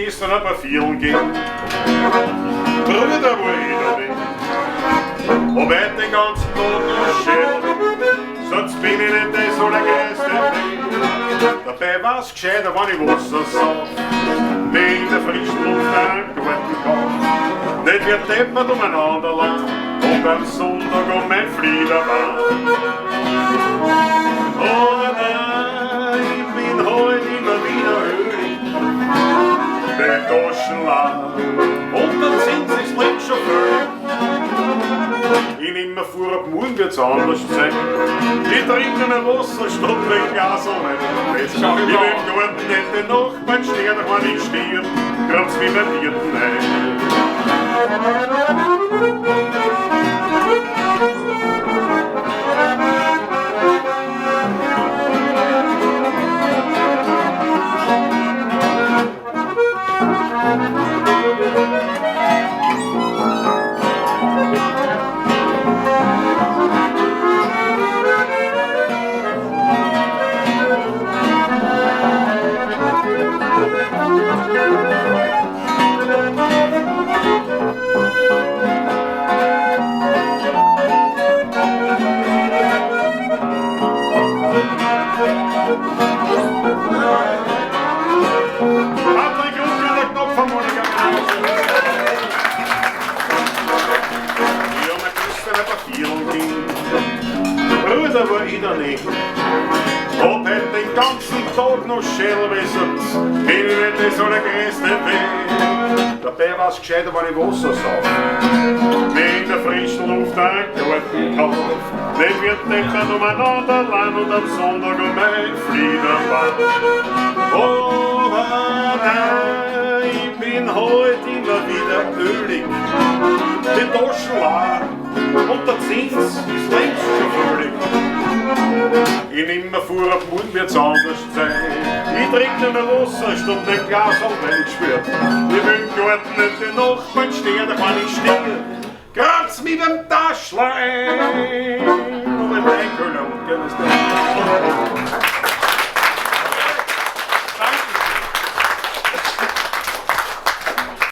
gestern ein paar Vierteln gehen. Bruder, wo ich nicht. Ob ich den ganzen Tag noch schäl, sonst bin ich nicht das oder Geister. Dabei war's gescheiter, wenn ich Wasser sauf, wie in der frischen Luft einen guten Kauf. Nicht wird deppert umeinander lang und am Sonntag um mein Flieder war. Oh nein, ich bin heut immer wieder ölig, der Taschen lang und dann sind sie's bringt schon völlig. Ich nehm mir vor, ab morgen wird's anders sein. Ich trinke mein Wasser statt ein Glas ohne. Ich will im Garten nicht den Nachbarn stehen, wenn ich stehe, grab's mir mein Vierten ein. Bruder, wo ich da nicht. Ob ich den ganzen Tag noch schellwissert, bin ich nicht so der größte Weg. Dabei war's gescheiter, wenn ich Wasser sauf, wie in der frischen Luft einen guten Kauf. Nicht wird deppert umeinander lang und am Sonntag um mein Fliederband. Oh nein, ich bin heut immer wieder ölig, die Taschen leer und der Zins ist längst schon völlig. Ich nehm mir vor, ab morgen wird's anders sein. Ich trinke mir Wasser statt ein Glas, wenn ich spür. Ich will im Garten nicht den Nachbarn stehen, da kann ich stehen, grab's mit dem Taschlein.